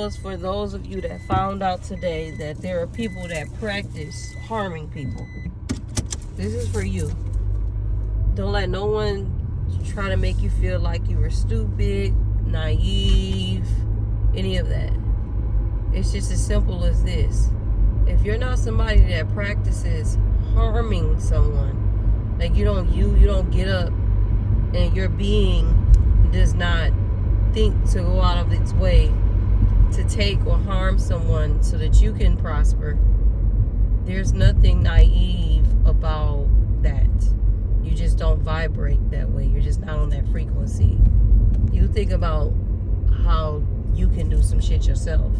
was for those of you that found out today that there are people that practice harming people. This is for you. Don't let no one try to make you feel like you were stupid, naive, any of that. It's just as simple as this. If you're not somebody that practices harming someone, like you don't get up and your being does not think to go out of its way to take or harm someone so that you can prosper, there's nothing naive about that. You just don't vibrate that way. You're just not on that frequency. You think about how you can do some shit yourself,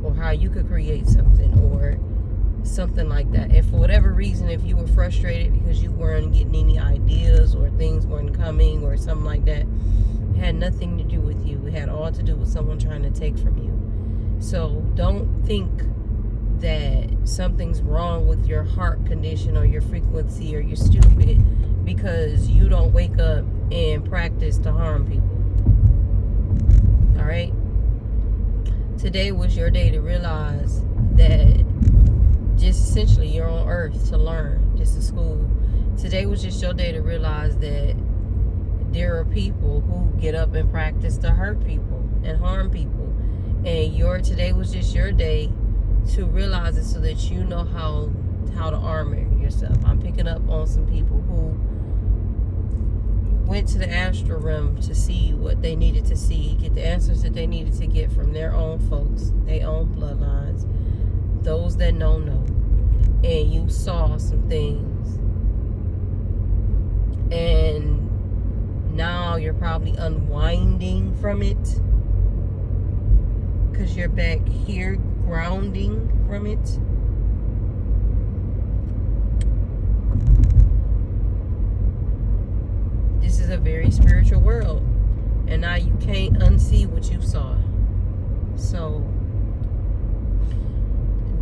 or how you could create something, or something like that. And for whatever reason, if you were frustrated because you weren't getting any ideas or things weren't coming or something like that, it had nothing to do with you. It had all to do with someone trying to take from you. So don't think that something's wrong with your heart condition or your frequency or you're stupid because you don't wake up and practice to harm people. All right? Today was your day to realize that just essentially you're on earth to learn. This is school. Today was just your day to realize that there are people who get up and practice to hurt people and harm people. And today was just your day to realize it so that you know how to armor yourself. I'm picking up on some people who went to the astral realm to see what they needed to see, get the answers that they needed to get from their own folks, their own bloodlines, those that know. And you saw some things. And now you're probably unwinding from it because you're back here grounding from it. This is a very spiritual world, and now you can't unsee what you saw. So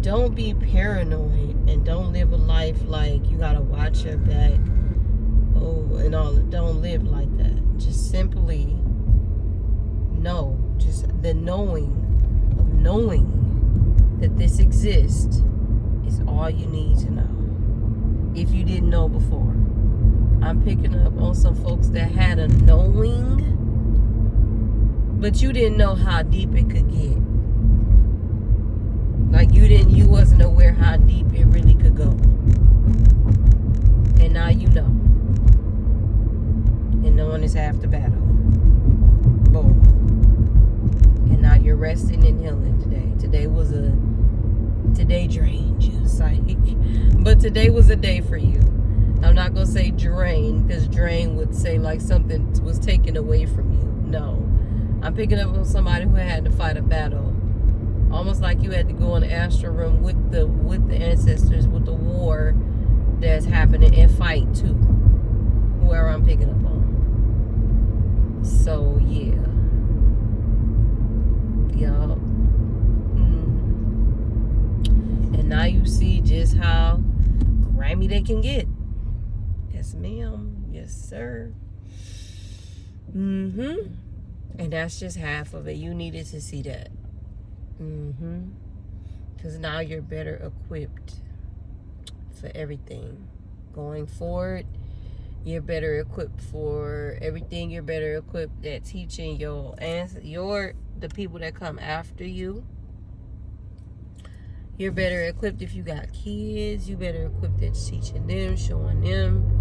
don't be paranoid and don't live a life like you gotta watch your back. And all. Don't live like that. Just simply know. Just the knowing of knowing that this exists is all you need to know. If you didn't know before. I'm picking up on some folks that had a knowing, but you didn't know how deep it could get. Like you wasn't aware how deep it really could go. And now you know. And knowing is half the battle. Boom. And now you're resting and healing today. Today drained you, psych. But today was a day for you. I'm not going to say drain, because drain would say like something was taken away from you. No. I'm picking up on somebody who had to fight a battle. Almost like you had to go in the astral room with the ancestors, with the war that's happening, and fight too. Whoever I'm picking up on. So, yeah. Y'all. And now you see just how grimy they can get. Yes, ma'am. Yes, sir. And that's just half of it. You needed to see that. Because now you're better equipped for everything. Going forward, you're better equipped for everything. You're better equipped at teaching the people that come after you. You're better equipped if you got kids. You better equipped at teaching them, showing them.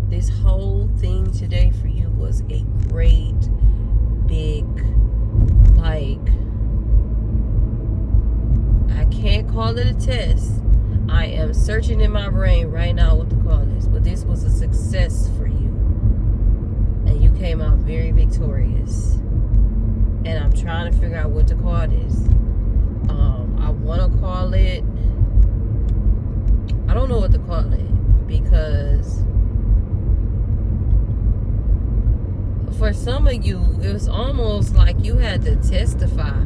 This whole thing today for you was a great, big, I can't call it a test. I am searching in my brain right now what to call this. But this was a success for you. And you came out very victorious. And I'm trying to figure out what to call this. I want to call it... I don't know what to call it. Because... for some of you, it was almost like you had to testify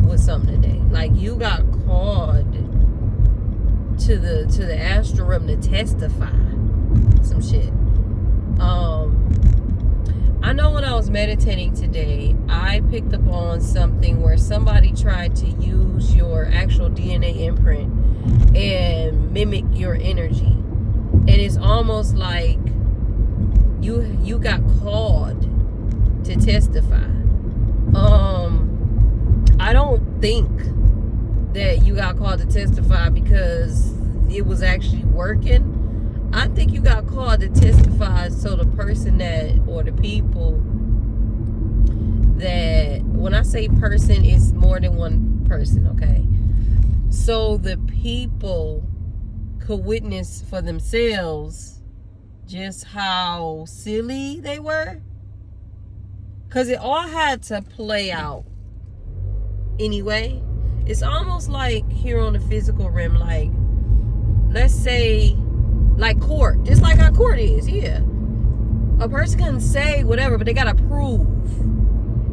with something today. Like you got called to the astral realm to testify some shit. I know when I was was meditating today, I picked up on something where somebody tried to use your actual DNA imprint and mimic your energy. And it's almost like you got called to testify. I don't think that you got called to testify because it was actually working. I think you got called to testify so the person that, or the people that, when I say person, it's more than one person, okay? So the people could witness for themselves just how silly they were. Because it all had to play out anyway. It's almost like here on the physical realm, like, let's say, like court. Just like how court is, yeah. A person can say whatever, but they gotta prove.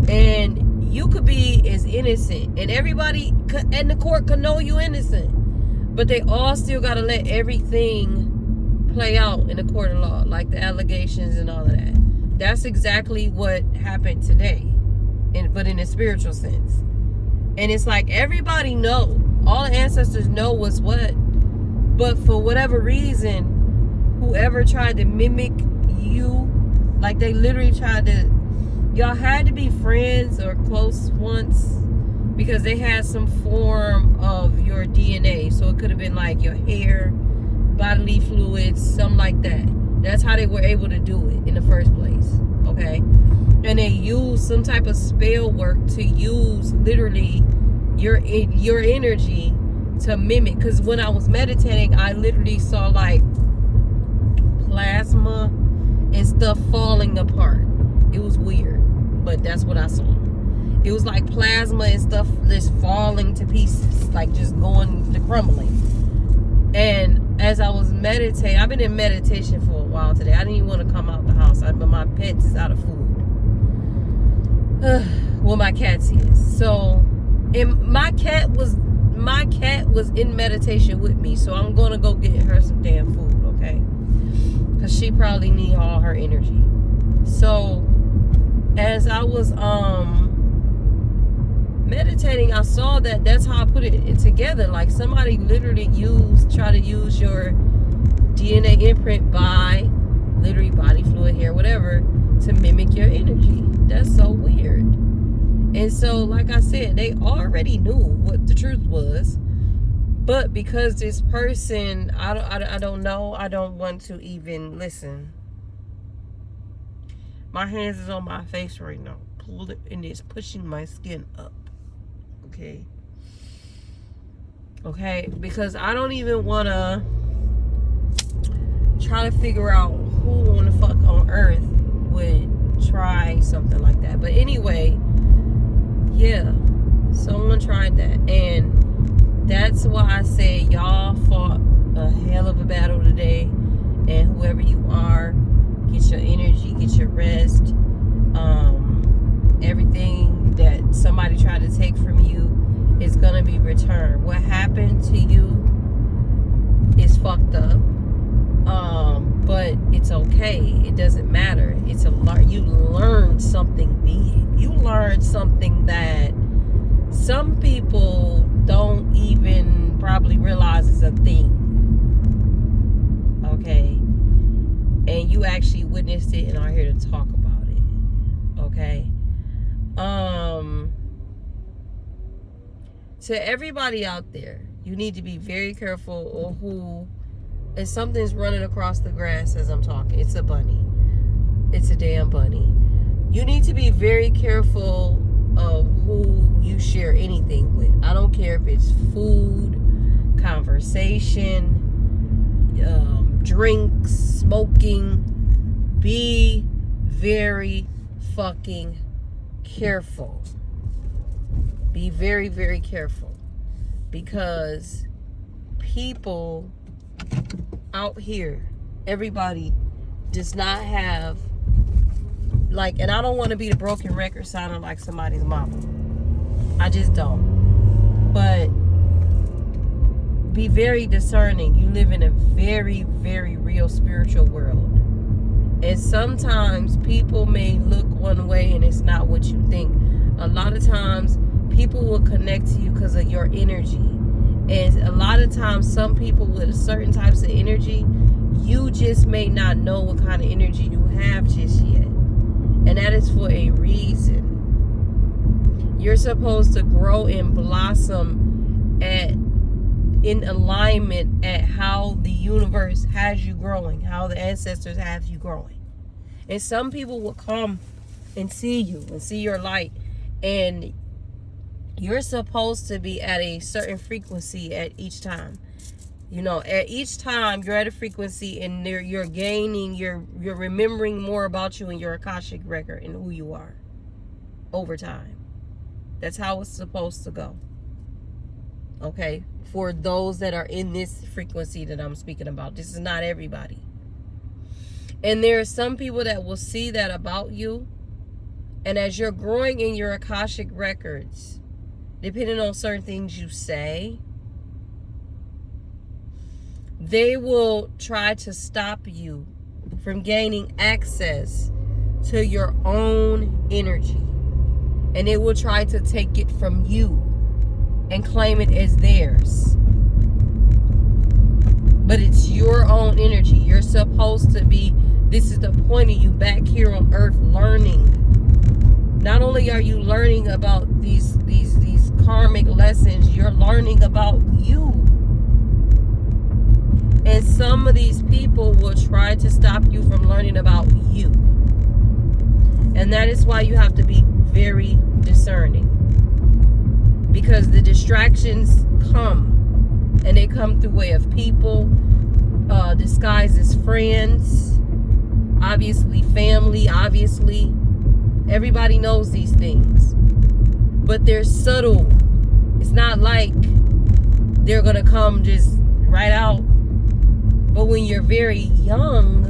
And you could be as innocent, and everybody in the court could know you innocent. But they all still gotta let everything play out in the court of law, like the allegations and all of that. That's exactly what happened today, but in a spiritual sense. And it's like everybody know, all the ancestors know what's what, but for whatever reason, whoever tried to mimic you, like they literally tried to, y'all had to be friends or close once because they had some form of your DNA. So it could have been like your hair, bodily fluids, something like that. That's how they were able to do it in the first place, okay? And they used some type of spell work to use literally your energy to mimic. Because when I was meditating, I literally saw like plasma and stuff falling apart. It was weird, but that's what I saw. It was like plasma and stuff just falling to pieces, like just going to crumbling. And as I was meditating, I've been in meditation for a while today. I didn't even want to come out the house, but my pets is out of food. Well, my cat's is. So, and my cat was in meditation with me. So I'm gonna go get her some damn food, okay? Because she probably need all her energy. So as I was meditating, I saw that's how I put it together. Like somebody literally try to use your DNA imprint by literally body fluid, hair, whatever, to mimic your energy. That's so weird. And so, like I said, they already knew what the truth was. But because this person, I don't know, I don't want to even listen. My hands is on my face right now. Pull it, and it's pushing my skin up. Okay. Okay, because I don't even want to try to figure out who on the fuck on earth would try something like that. But anyway, yeah, someone tried that, and that's why I say y'all fought a hell of a battle today. And whoever you are, get your energy, get your rest. Everything that somebody tried to take from you is gonna be returned. What happened to you is fucked up, but it's okay. It doesn't matter. It's you learned something big. You learned something that some people don't even probably realize is a thing. Okay, and you actually witnessed it and are here to talk about it. Okay. To everybody out there, you need to be very careful of who, if something's running across the grass as I'm talking, it's a bunny. It's a damn bunny. You need to be very careful of who you share anything with. I don't care if it's food, conversation, drinks, smoking. Be very fucking careful. Be very, very careful, because people out here, everybody does not have, like, and I don't want to be the broken record sounding like somebody's mama. I just don't. But be very discerning. You live in a very, very real spiritual world. And sometimes people may look one way and it's not what you think. A lot of times people will connect to you because of your energy. And a lot of times some people with certain types of energy, you just may not know what kind of energy you have just yet. And that is for a reason. You're supposed to grow and blossom in alignment at how the universe has you growing, how the ancestors have you growing. And some people will come and see you and see your light, and you're supposed to be at a certain frequency at each time. You know, at each time you're at a frequency, and you're gaining, you're remembering more about you and your Akashic record and who you are over time. That's how it's supposed to go. Okay? For those that are in this frequency that I'm speaking about. This is not everybody. And there are some people that will see that about you. And as you're growing in your Akashic records, depending on certain things you say, they will try to stop you from gaining access to your own energy. And they will try to take it from you and claim it as theirs. But it's your own energy. You're supposed to be, this is the point of you back here on earth learning. Not only are you learning about these karmic lessons, you're learning about you. And some of these people will try to stop you from learning about you. And that is why you have to be very discerning. Because the distractions come, and they come through way of people, disguised as friends, obviously family, obviously. Everybody knows these things. But they're subtle. It's not like they're going to come just right out. But when you're very young,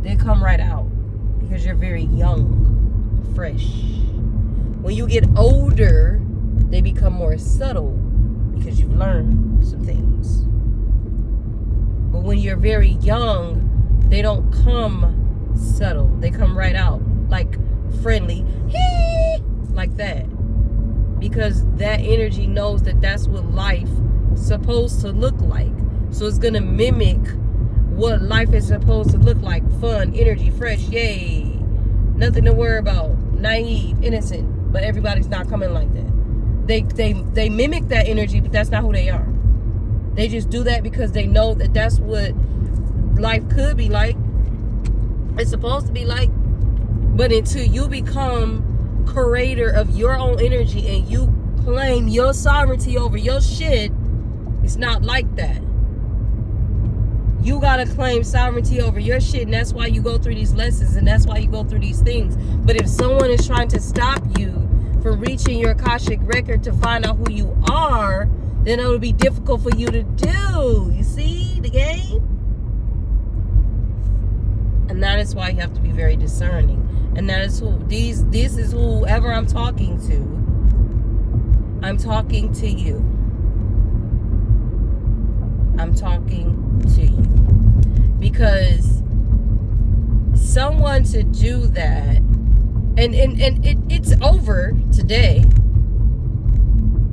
they come right out. Because you're very young, fresh. When you get older, they become more subtle because you've learned some things. But when you're very young, they don't come subtle. They come right out, like friendly, like that. Because that energy knows that that's what life is supposed to look like. So it's going to mimic what life is supposed to look like. Fun, energy, fresh, yay. Nothing to worry about. Naive, innocent. But everybody's not coming like that. They mimic that energy, but that's not who they are. They just do that because they know that that's what life could be like. It's supposed to be like. But until you become creator of your own energy and you claim your sovereignty over your shit, it's not like that. You gotta claim sovereignty over your shit, and that's why you go through these lessons, and that's why you go through these things. But if someone is trying to stop you from reaching your Akashic record to find out who you are, then it will be difficult for you to do. You see the game? And that is why you have to be very discerning. And that is this is whoever I'm talking to. I'm talking to you. I'm talking to you. Because someone to do that, and it's over today.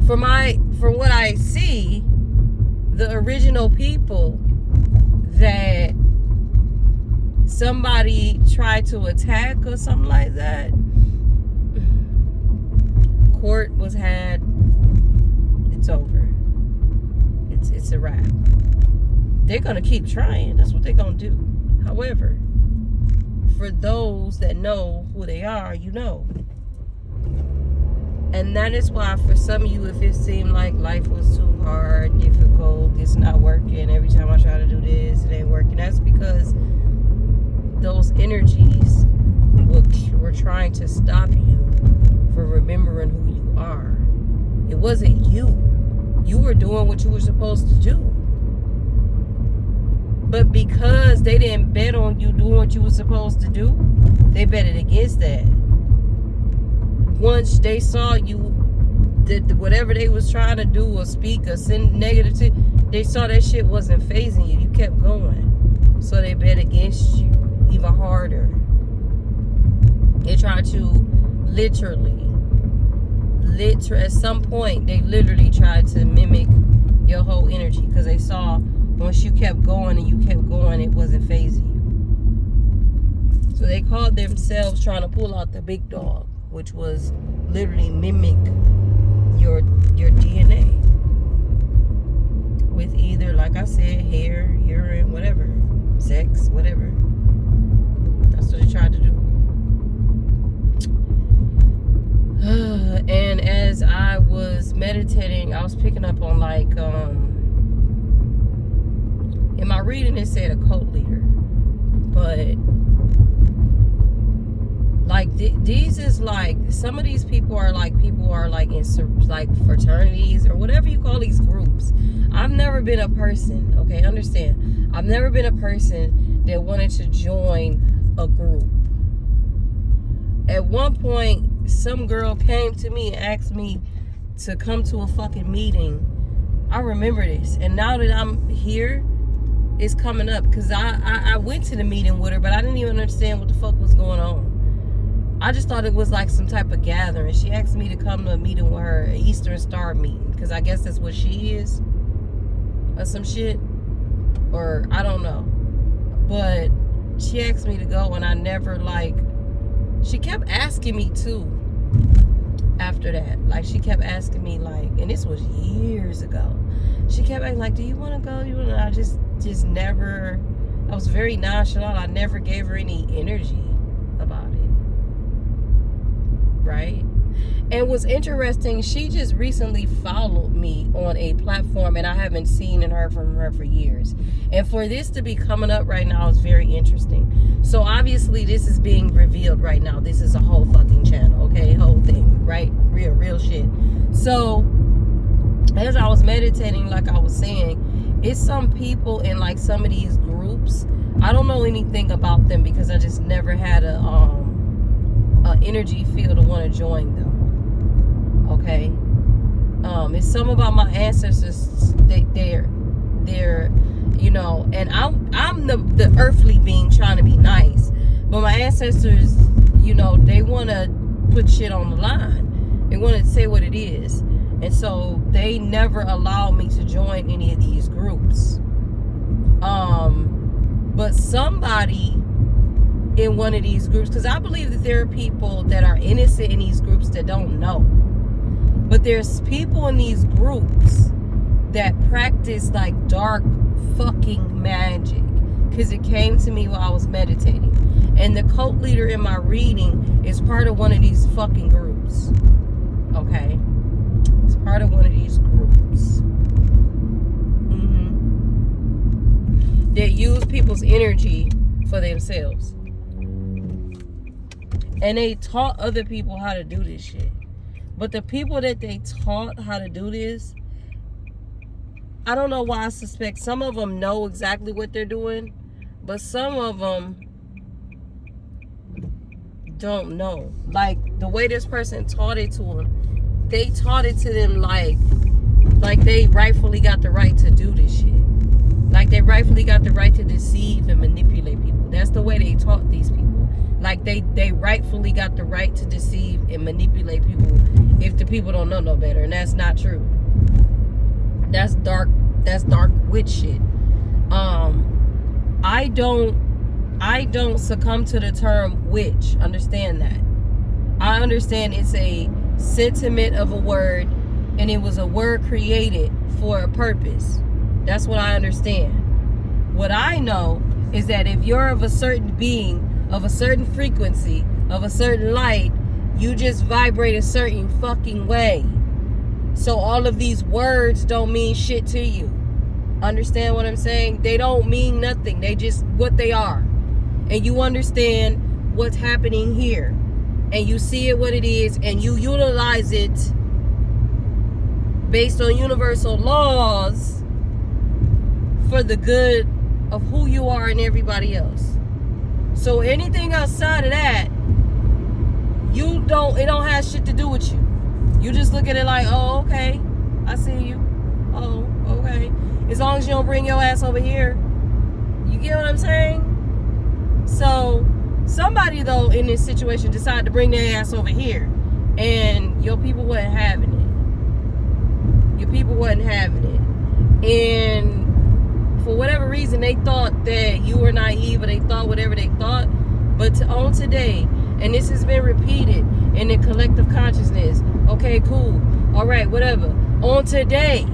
From what I see, the original people that somebody tried to attack or something like that, court was had. It's over. It's a wrap. They're gonna keep trying. That's what they're gonna do. However, for those that know who they are, you know. And that is why for some of you, if it seemed like life was too hard, difficult, it's not working, every time I try to do this, it ain't working, that's because those energies were trying to stop you from remembering who you are. It wasn't you. You were doing what you were supposed to do. But because they didn't bet on you doing what you were supposed to do, they betted against that. Once they saw you, whatever they was trying to do or speak or send negative to, they saw that shit wasn't phasing you. You kept going. So they bet against you even harder. They try to at some point, they literally tried to mimic your whole energy because they saw once you kept going and you kept going, it wasn't phasing you. So they called themselves trying to pull out the big dog, which was literally mimic your DNA with either, like I said, hair, urine, whatever, sex, whatever. That's what they tried to do. And as I was meditating, I was picking up on like in my reading it said a cult leader, but like these is like some of these people are like in like fraternities or whatever you call these groups. I've never been a person, okay, understand, I've never been a person that wanted to join a group. At one point, some girl came to me and asked me to come to a fucking meeting. I remember this. And now that I'm here, it's coming up. Because I went to the meeting with her, but I didn't even understand what the fuck was going on. I just thought it was like some type of gathering. She asked me to come to a meeting with her, an Eastern Star meeting. Because I guess that's what she is. Or some shit. Or I don't know. But she asked me to go and I never like... She kept asking me too after that. Like, she kept asking me, like, and this was years ago. She kept asking, like, do you want to go? I just never, I was very nonchalant. I never gave her any energy about it. Right? And what's interesting, she just recently followed me on a platform, and I haven't seen and heard from her for years. And for this to be coming up right now is very interesting. So obviously this is being revealed right now. This is a whole fucking channel, okay? Whole thing, right? Real shit. So as I was meditating, like I was saying, it's some people in like some of these groups. I don't know anything about them because I just never had a energy field to want to join them. Okay, it's something about my ancestors. They're, you know, and I'm the earthly being trying to be nice, but my ancestors, you know, they want to put shit on the line. They want to say what it is, and so they never allow me to join any of these groups. But somebody in one of these groups, because I believe that there are people that are innocent in these groups that don't know. But there's people in these groups that practice like dark fucking magic. Because it came to me while I was meditating. And the cult leader in my reading is part of one of these fucking groups. Okay? It's part of one of these groups. That use people's energy for themselves. And they taught other people how to do this shit. But the people that they taught how to do this, I don't know why I suspect some of them know exactly what they're doing, but some of them don't know. Like, the way this person taught it to them, they taught it to them like they rightfully got the right to do this shit. Like, they rightfully got the right to deceive and manipulate people. That's the way they taught these people. Like, they rightfully got the right to deceive and manipulate people if the people don't know no better. And that's not true. That's dark witch shit. I don't succumb to the term witch. Understand that. I understand it's a sentiment of a word, and it was a word created for a purpose. That's what I understand. What I know is that if you're of a certain being, of a certain frequency, of a certain light, you just vibrate a certain fucking way. So all of these words don't mean shit to you. Understand what I'm saying? They don't mean nothing. They just what they are. And you understand what's happening here. And you see it what it is, and you utilize it based on universal laws for the good of who you are and everybody else. So anything outside of that, it don't have shit to do with you. You just look at it like, oh, okay, I see you. Oh, okay. As long as you don't bring your ass over here, You get what I'm saying? So somebody though in this situation decided to bring their ass over here, and your people wasn't having it. Your people wasn't having it, and for whatever reason they thought that you were naive, or they thought whatever they thought. But on today, and this has been repeated in the collective consciousness. Okay, cool. All right, whatever. On today,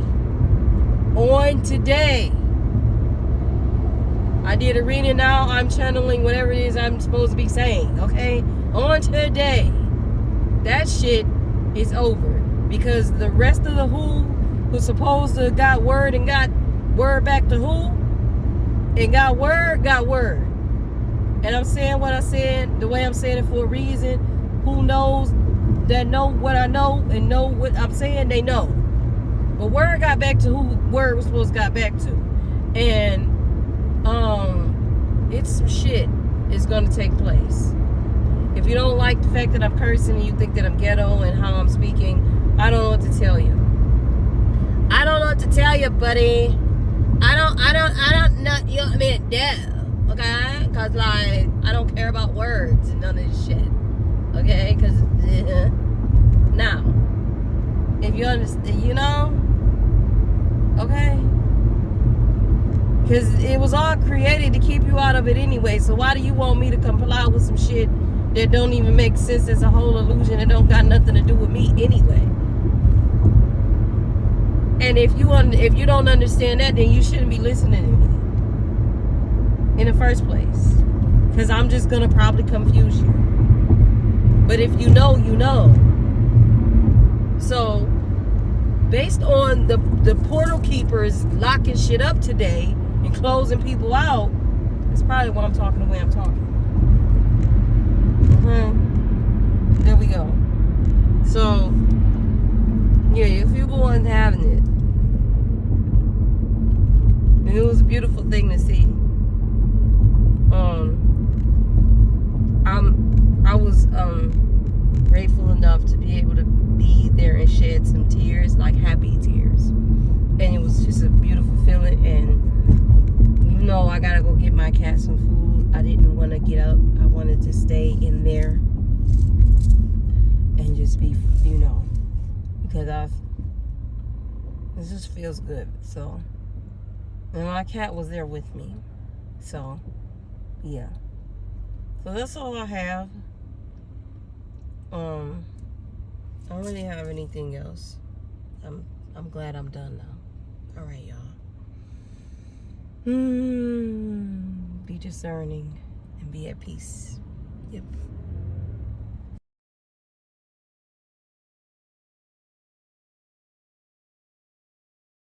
I did a reading now. I'm channeling whatever it is I'm supposed to be saying. Okay? On today, that shit is over. Because the rest of the who's supposed to got word and got word back to who, and got word. And I'm saying what I said, the way I'm saying it for a reason. Who knows that know what I know and know what I'm saying, they know. But word got back to who word was supposed to got back to. And it's some shit is gonna take place. If you don't like the fact that I'm cursing and you think that I'm ghetto and how I'm speaking, I don't know what to tell you. I don't know what to tell you, buddy. I don't know, you know what I mean, yeah. Okay? Because, like, I don't care about words and none of this shit. Okay? Because, now, if you understand, you know? Okay? Because it was all created to keep you out of it anyway. So why do you want me to comply with some shit that don't even make sense as a whole illusion and don't got nothing to do with me anyway? And if you don't understand that, then you shouldn't be listening to me in the first place, because I'm just gonna probably confuse you. But if you know, you know. So based on the portal keepers locking shit up today and closing people out, that's probably why I'm talking the way I'm talking. There we go. So yeah, if people wasn't having it, and it was a beautiful thing to see. I was grateful enough to be able to be there and shed some tears, like happy tears, and it was just a beautiful feeling. And you know, I gotta go get my cat some food. I didn't want to get up. I wanted to stay in there and just be, you know, because it just feels good. So, and my cat was there with me. So, yeah. So that's all I have. I don't really have anything else. I'm glad I'm done now. All right, y'all. Be discerning and be at peace. Yep.